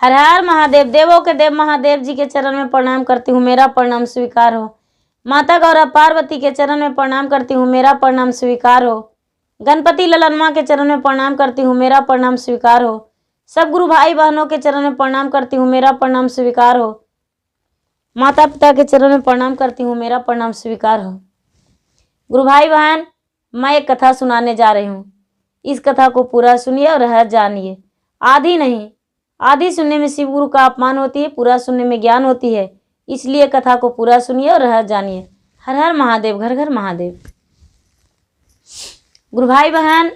हर हर महादेव। देवों के देव महादेव जी के चरण में प्रणाम करती हूँ, मेरा प्रणाम स्वीकार हो। माता गौरा पार्वती के चरण में प्रणाम करती हूँ, मेरा प्रणाम स्वीकार हो। गणपति ललन माँ के चरण में प्रणाम करती हूँ, मेरा प्रणाम स्वीकार हो। सब गुरु भाई बहनों के चरण में प्रणाम करती हूँ, मेरा प्रणाम स्वीकार हो। माता पिता के चरण में प्रणाम करती हूँ, मेरा प्रणाम स्वीकार हो। गुरु भाई बहन, मैं एक कथा सुनाने जा रही हूँ। इस कथा को पूरा सुनिए और रहस्य जानिए। आधी नहीं, आधी सुनने में शिव गुरु का अपमान होती है, पूरा सुनने में ज्ञान होती है। इसलिए कथा को पूरा सुनिए और रहस्य जानिए। हर हर महादेव, घर घर महादेव। गुरु भाई बहन,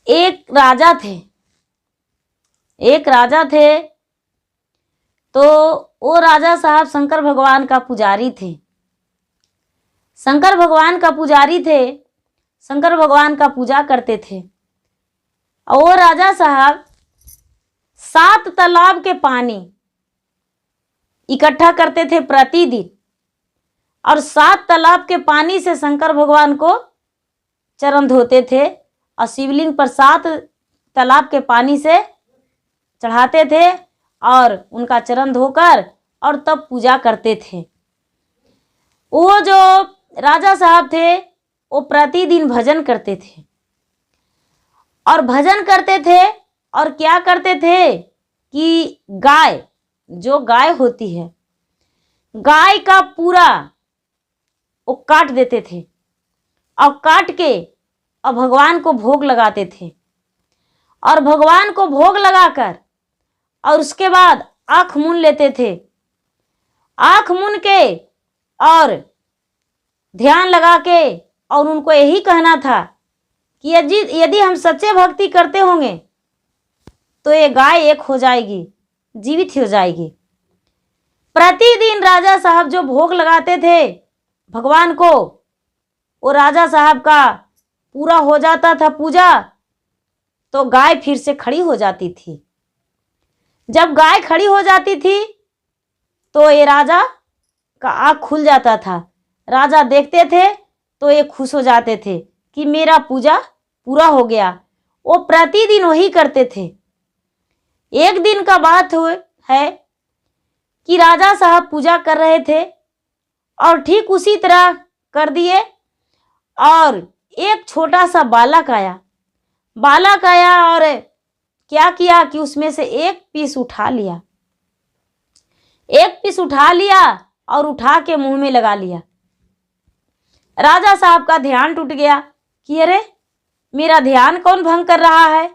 एक राजा थे। तो वो राजा साहब शंकर भगवान का पुजारी थे। शंकर भगवान का पूजा करते थे। और वो राजा साहब 7 तालाब के पानी इकट्ठा करते थे प्रतिदिन, और 7 तालाब के पानी से शंकर भगवान को चरण धोते थे और शिवलिंग पर 7 तालाब के पानी से चढ़ाते थे और उनका चरण धोकर और तब पूजा करते थे। वो जो राजा साहब थे वो प्रतिदिन भजन करते थे, और भजन करते थे और क्या करते थे कि गाय होती है, गाय का पूरा वो काट देते थे और काट के और भगवान को भोग लगाते थे। और भगवान को भोग लगाकर और उसके बाद आँख मूंद लेते थे। आँख मूंद के और ध्यान लगा के और उनको यही कहना था कि यदि हम सच्चे भक्ति करते होंगे तो ये गाय एक हो जाएगी, जीवित हो जाएगी। प्रतिदिन राजा साहब जो भोग लगाते थे भगवान को, वो राजा साहब का पूरा हो जाता था पूजा, तो गाय फिर से खड़ी हो जाती थी। जब गाय खड़ी हो जाती थी तो ये राजा का आँख खुल जाता था। राजा देखते थे तो ये खुश हो जाते थे कि मेरा पूजा पूरा हो गया। वो प्रतिदिन वही करते थे। एक दिन का बात है कि राजा साहब पूजा कर रहे थे और ठीक उसी तरह कर दिए, और एक छोटा सा बालक आया और क्या किया कि उसमें से एक पीस उठा लिया और उठा के मुंह में लगा लिया। राजा साहब का ध्यान टूट गया कि अरे मेरा ध्यान कौन भंग कर रहा है,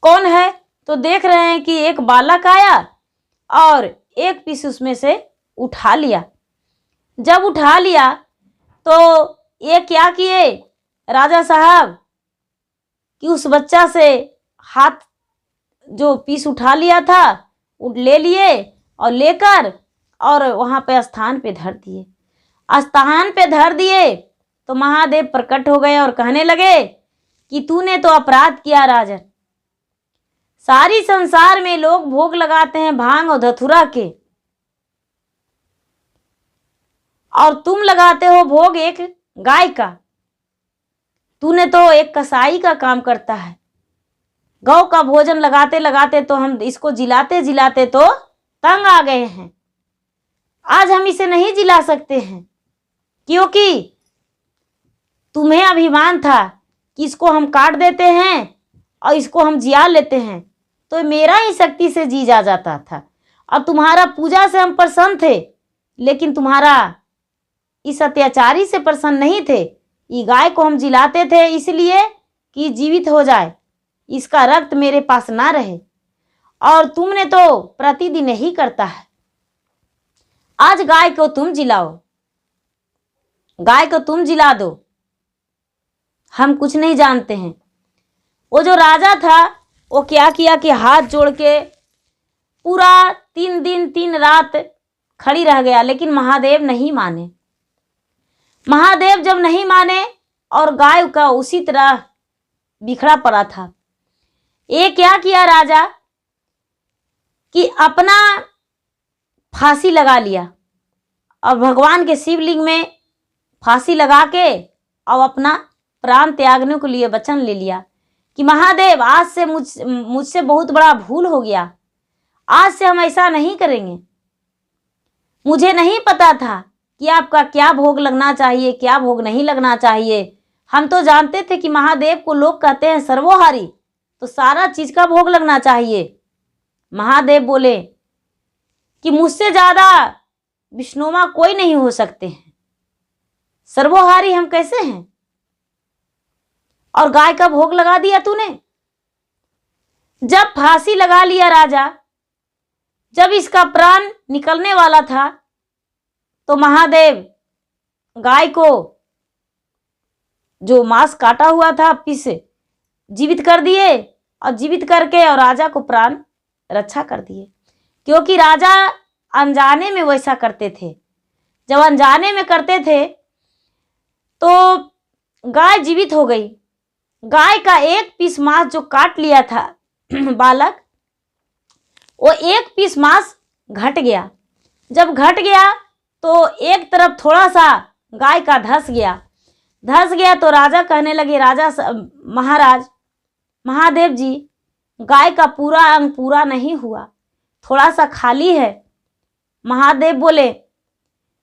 कौन है? तो देख रहे हैं कि एक बालक आया और एक पीस उसमें से उठा लिया। जब उठा लिया तो ये क्या किए राजा साहब कि उस बच्चा से हाथ जो पीस उठा लिया था ले लिए और लेकर और वहाँ पे स्थान पे धर दिए। तो महादेव प्रकट हो गए और कहने लगे कि तूने तो अपराध किया राजन। सारी संसार में लोग भोग लगाते हैं भांग और धतूरा के, और तुम लगाते हो भोग एक गाय का। तूने तो एक कसाई का काम करता है। गौ का भोजन लगाते लगाते तो हम इसको जिलाते तो तंग आ गए हैं। आज हम इसे नहीं जिला सकते हैं, क्योंकि तुम्हें अभिमान था कि इसको हम काट देते हैं और इसको हम जिया लेते हैं तो मेरा ही शक्ति से जी जा जाता था। और तुम्हारा पूजा से हम प्रसन्न थे, लेकिन तुम्हारा इस अत्याचारी से प्रसन्न नहीं थे। ये गाय को हम जिलाते थे इसलिए कि जीवित हो जाए, इसका रक्त मेरे पास ना रहे, और तुमने तो प्रतिदिन यही करता है। आज गाय को तुम जिलाओ, गाय को तुम जिला दो, हम कुछ नहीं जानते हैं। वो जो राजा था वो क्या किया कि हाथ जोड़ के पूरा 3 दिन 3 रात खड़ी रह गया, लेकिन महादेव नहीं माने। महादेव जब नहीं माने और गाय का उसी तरह बिखरा पड़ा था, ये क्या किया राजा कि अपना फांसी लगा लिया और भगवान के शिवलिंग में फांसी लगा के और अपना प्राण त्यागने के लिए वचन ले लिया कि महादेव आज से मुझसे बहुत बड़ा भूल हो गया, आज से हम ऐसा नहीं करेंगे। मुझे नहीं पता था कि आपका क्या भोग लगना चाहिए, क्या भोग नहीं लगना चाहिए। हम तो जानते थे कि महादेव को लोग कहते हैं सर्वोहारी, तो सारा चीज का भोग लगना चाहिए। महादेव बोले कि मुझसे ज्यादा विष्णुमा कोई नहीं हो सकते हैं, सर्वोहारी हम कैसे हैं। और गाय का भोग लगा दिया तूने। जब फांसी लगा लिया राजा, जब इसका प्राण निकलने वाला था, तो महादेव गाय को जो मांस काटा हुआ था पीस जीवित कर दिए, और जीवित करके और राजा को प्राण रक्षा कर दिए। क्योंकि राजा अनजाने में वैसा करते थे। जब अनजाने में करते थे तो गाय जीवित हो गई। गाय का एक पीस मांस जो काट लिया था बालक, वो एक पीस मांस घट गया। जब घट गया तो एक तरफ थोड़ा सा गाय का धस गया तो राजा कहने लगे, राजा महाराज महादेव जी, गाय का पूरा अंग पूरा नहीं हुआ, थोड़ा सा खाली है। महादेव बोले,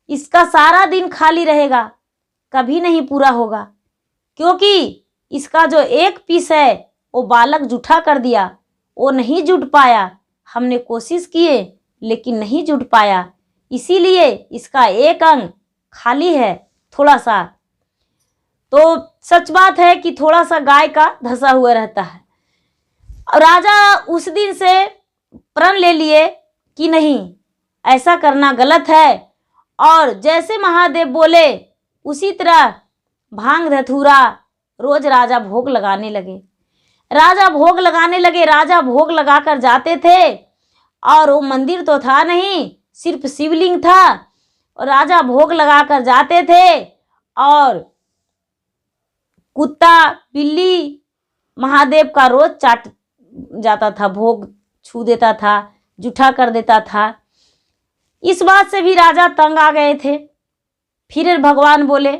इसका सारा दिन खाली रहेगा, कभी नहीं पूरा होगा, क्योंकि इसका जो एक पीस है वो बालक जूठा कर दिया, वो नहीं जुट पाया। हमने कोशिश किए लेकिन नहीं जुट पाया, इसीलिए इसका एक अंग खाली है थोड़ा सा। तो सच बात है कि थोड़ा सा गाय का धसा हुआ रहता है। राजा उस दिन से प्रण ले लिए कि नहीं, ऐसा करना गलत है। और जैसे महादेव बोले उसी तरह भांग धतूरा रोज राजा भोग लगाने लगे। राजा भोग लगाकर जाते थे, और वो मंदिर तो था नहीं, सिर्फ शिवलिंग था। और राजा भोग लगाकर जाते थे, और कुत्ता बिल्ली महादेव का रोज चाट जाता था, भोग छू देता था, जूठा कर देता था। इस बात से भी राजा तंग आ गए थे। फिर भगवान बोले,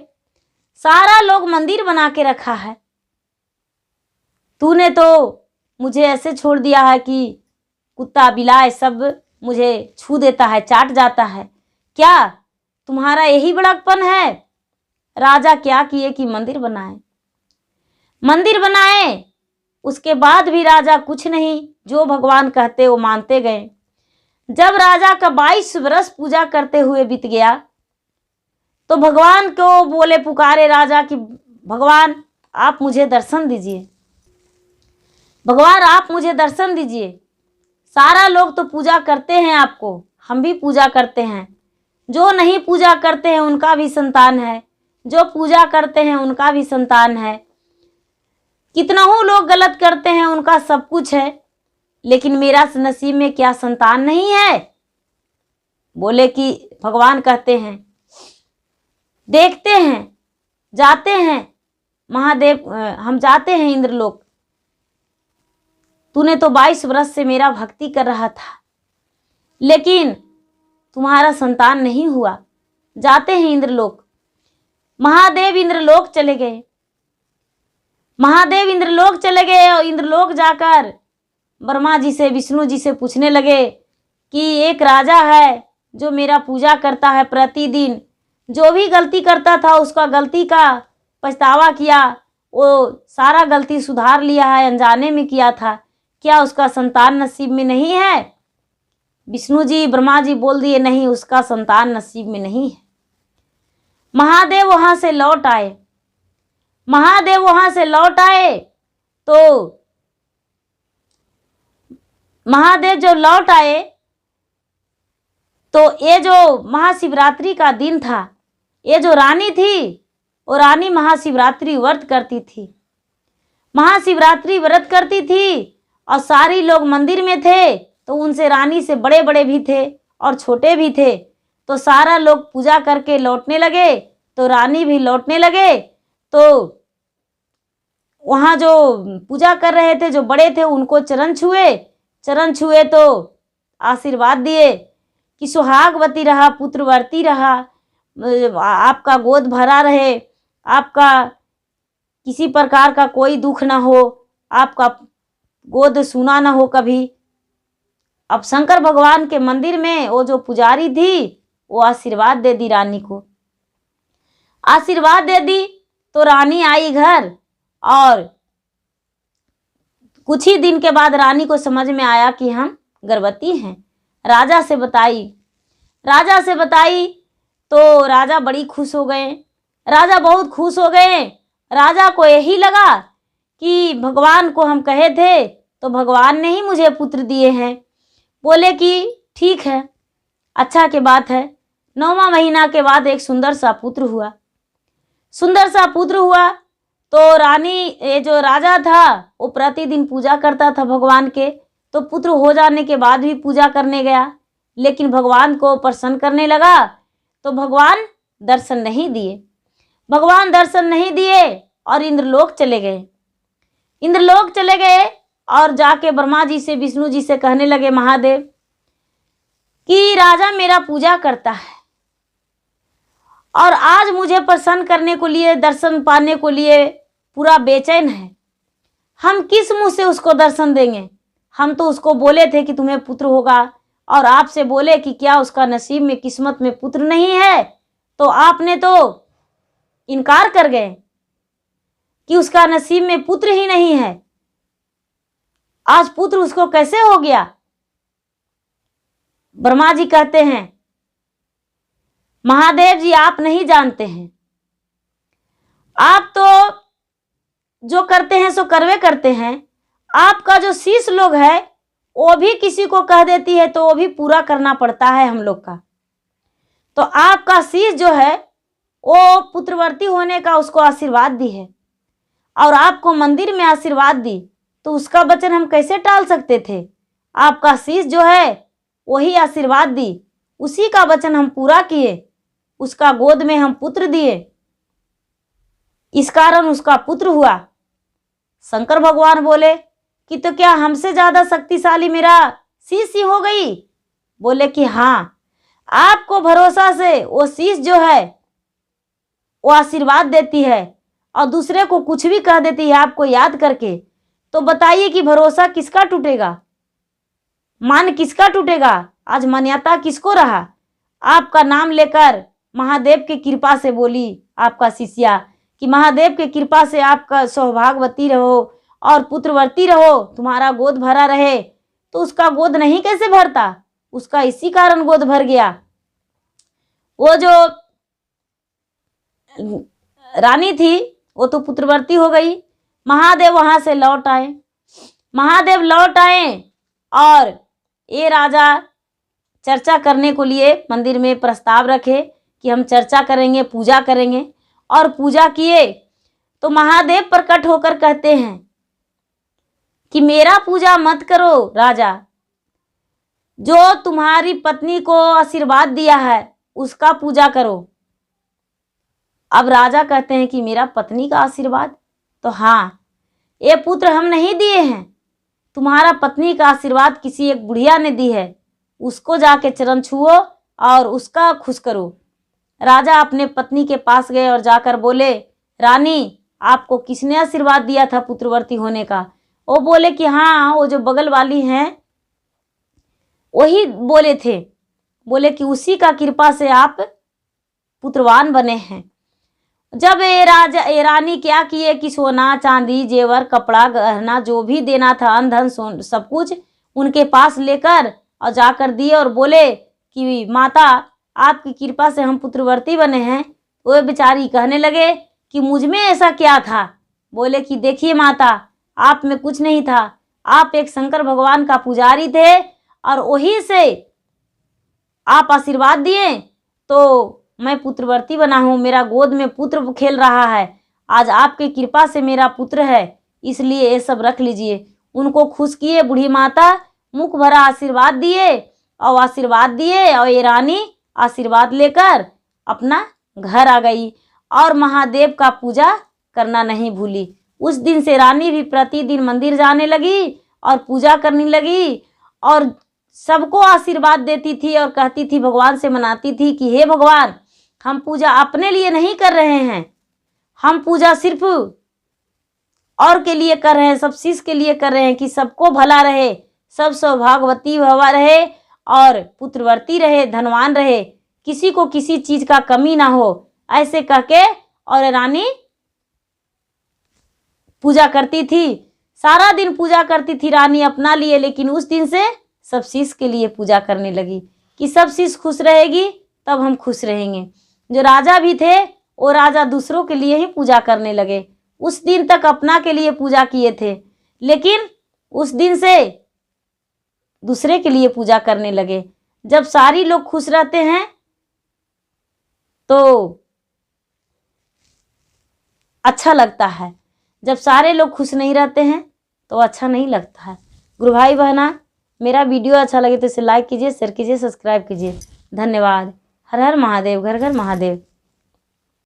सारा लोग मंदिर बना के रखा है, तूने तो मुझे ऐसे छोड़ दिया है कि कुत्ता बिलाए सब मुझे छू देता है, चाट जाता है, क्या तुम्हारा यही बड़कपन है। राजा क्या किए कि मंदिर बनाए। उसके बाद भी राजा कुछ नहीं, जो भगवान कहते वो मानते गए। जब राजा का 22 वर्ष पूजा करते हुए बीत गया, तो भगवान को बोले, पुकारे राजा कि भगवान आप मुझे दर्शन दीजिए, भगवान आप मुझे दर्शन दीजिए। सारा लोग तो पूजा करते हैं आपको, हम भी पूजा करते हैं। जो नहीं पूजा करते हैं उनका भी संतान है, जो पूजा करते हैं उनका भी संतान है। कितनों लोग गलत करते हैं, उनका सब कुछ है, लेकिन मेरा नसीब में क्या संतान नहीं है। बोले कि भगवान कहते हैं, देखते हैं, जाते हैं महादेव, हम जाते हैं इंद्रलोक। तूने तो 22 वर्ष से मेरा भक्ति कर रहा था, लेकिन तुम्हारा संतान नहीं हुआ, जाते हैं इंद्रलोक। महादेव इंद्रलोक चले गए और इंद्रलोक जाकर ब्रह्मा जी से, विष्णु जी से पूछने लगे कि एक राजा है जो मेरा पूजा करता है प्रतिदिन, जो भी गलती करता था उसका गलती का पछतावा किया, वो सारा गलती सुधार लिया है, अनजाने में किया था, क्या उसका संतान नसीब में नहीं है। विष्णु जी ब्रह्मा जी बोल दिए, नहीं, उसका संतान नसीब में नहीं है। महादेव वहां से लौट आए तो महादेव जो लौट आए तो ये जो महाशिवरात्रि का दिन था, ये जो रानी थी वो रानी महाशिवरात्रि व्रत करती थी और सारी लोग मंदिर में थे, तो उनसे रानी से बड़े बड़े भी थे और छोटे भी थे। तो सारा लोग पूजा करके लौटने लगे, तो रानी भी लौटने लगे। तो वहाँ जो पूजा कर रहे थे, जो बड़े थे, उनको चरण छुए तो आशीर्वाद दिए कि सुहागवती रहा, पुत्रवती रहा, आपका गोद भरा रहे, आपका किसी प्रकार का कोई दुख ना हो, आपका गोद सूना ना हो कभी। अब शंकर भगवान के मंदिर में वो जो पुजारी थी वो आशीर्वाद दे दी रानी को। आशीर्वाद दे दी तो रानी आई घर, और कुछ ही दिन के बाद रानी को समझ में आया कि हम गर्भवती हैं। राजा से बताई तो राजा बड़ी खुश हो गए। राजा बहुत खुश हो गए। राजा को यही लगा कि भगवान को हम कहे थे तो भगवान ने ही मुझे पुत्र दिए हैं। बोले कि ठीक है, अच्छा की बात है। 9वां महीना के बाद एक सुंदर सा पुत्र हुआ। तो रानी, ये जो राजा था वो प्रतिदिन पूजा करता था भगवान के। तो पुत्र हो जाने के बाद भी पूजा करने गया, लेकिन भगवान को प्रसन्न करने लगा तो भगवान दर्शन नहीं दिए और इंद्रलोक चले गए और जाके ब्रह्मा जी से, विष्णु जी से कहने लगे, महादेव कि राजा मेरा पूजा करता है और आज मुझे प्रसन्न करने को लिए, दर्शन पाने को लिए पूरा बेचैन है। हम किस मुंह से उसको दर्शन देंगे? हम तो उसको बोले थे कि तुम्हें पुत्र होगा, और आपसे बोले कि क्या उसका नसीब में, किस्मत में पुत्र नहीं है? तो आपने तो इनकार कर गए कि उसका नसीब में पुत्र ही नहीं है। आज पुत्र उसको कैसे हो गया? ब्रह्मा जी कहते हैं, महादेव जी आप नहीं जानते हैं, आप तो जो करते हैं सो करवे करते हैं। आपका जो शिष्य लोग है वो भी किसी को कह देती है तो वो भी पूरा करना पड़ता है हम लोग का। तो आपका शिष्य जो है वो पुत्रवर्ती होने का उसको आशीर्वाद दी है, और आपको मंदिर में आशीर्वाद दी, तो उसका वचन हम कैसे टाल सकते थे? आपका शिष्य जो है वही आशीर्वाद दी, उसी का वचन हम पूरा किए, उसका गोद में हम पुत्र दिए, इस कारण उसका पुत्र हुआ। शंकर भगवान बोले कि तो क्या हमसे ज्यादा शक्तिशाली मेरा शिष्य हो गई? बोले कि हाँ, आपको भरोसा से वो शिष्य जो है वो आशीर्वाद देती है और दूसरे को कुछ भी कह देती है आपको याद करके। तो बताइए कि भरोसा किसका टूटेगा, मान किसका टूटेगा? आज मान्यता किसको रहा? आपका नाम लेकर महादेव की कृपा से बोली आपका शिष्या कि महादेव की कृपा से आपका सौभाग्यवती रहो और पुत्रवर्ती रहो, तुम्हारा गोद भरा रहे। तो उसका गोद नहीं कैसे भरता? उसका इसी कारण गोद भर गया। वो जो रानी थी वो तो पुत्रवर्ती हो गई। महादेव वहां से लौट आए और ये राजा चर्चा करने को लिए मंदिर में प्रस्ताव रखे कि हम चर्चा करेंगे, पूजा करेंगे। और पूजा किए तो महादेव प्रकट होकर कहते हैं कि मेरा पूजा मत करो राजा, जो तुम्हारी पत्नी को आशीर्वाद दिया है उसका पूजा करो। अब राजा कहते हैं कि मेरा पत्नी का आशीर्वाद? तो हाँ, ये पुत्र हम नहीं दिए हैं, तुम्हारा पत्नी का आशीर्वाद किसी एक बुढ़िया ने दी है, उसको जाके चरण छुओ और उसका खुश करो। राजा अपने पत्नी के पास गए और जाकर बोले, रानी आपको किसने आशीर्वाद दिया था पुत्रवर्ती होने का? वो बोले कि हाँ, वो जो बगल वाली हैं वही बोले थे। बोले कि उसी का कृपा से आप पुत्रवान बने हैं। जब ये रानी क्या किए कि सोना चांदी जेवर कपड़ा गहना जो भी देना था, अन्न धन सब कुछ उनके पास लेकर और जाकर दिए और बोले कि माता आपकी कृपा से हम पुत्रवर्ती बने हैं। वो बेचारी कहने लगे कि मुझ में ऐसा क्या था? बोले कि देखिए माता, आप में कुछ नहीं था, आप एक शंकर भगवान का पुजारी थे और वही से आप आशीर्वाद दिए तो मैं पुत्रवर्ती बना हूँ, मेरा गोद में पुत्र खेल रहा है। आज आपकी कृपा से मेरा पुत्र है, इसलिए ये सब रख लीजिए। उनको खुश किए, बूढ़ी माता मुख भरा आशीर्वाद दिए और ये रानी आशीर्वाद लेकर अपना घर आ गई और महादेव का पूजा करना नहीं भूली। उस दिन से रानी भी प्रतिदिन मंदिर जाने लगी और पूजा करने लगी और सबको आशीर्वाद देती थी और कहती थी, भगवान से मनाती थी कि हे भगवान, हम पूजा अपने लिए नहीं कर रहे हैं, हम पूजा सिर्फ और के लिए कर रहे हैं, सब चीज के लिए कर रहे हैं कि सबको भला रहे, सब सौभाग्यवती भवा रहे और पुत्रवती रहे, धनवान रहे, किसी को किसी चीज का कमी ना हो, ऐसे कह के और रानी पूजा करती थी। सारा दिन पूजा करती थी रानी अपना लिए, लेकिन उस दिन से सब चीज के लिए पूजा करने लगी कि सब चीज खुश रहेगी तब हम खुश रहेंगे। जो राजा भी थे वो राजा दूसरों के लिए ही पूजा करने लगे। उस दिन तक अपना के लिए पूजा किए थे, लेकिन उस दिन से दूसरे के लिए पूजा करने लगे। जब सारी लोग खुश रहते हैं तो अच्छा लगता है, जब सारे लोग खुश नहीं रहते हैं तो अच्छा नहीं लगता है। गुरु भाई बहना, मेरा वीडियो अच्छा लगे तो इसे लाइक कीजिए, शेयर कीजिए, सब्सक्राइब कीजिए। धन्यवाद। हर हर महादेव, घर घर महादेव।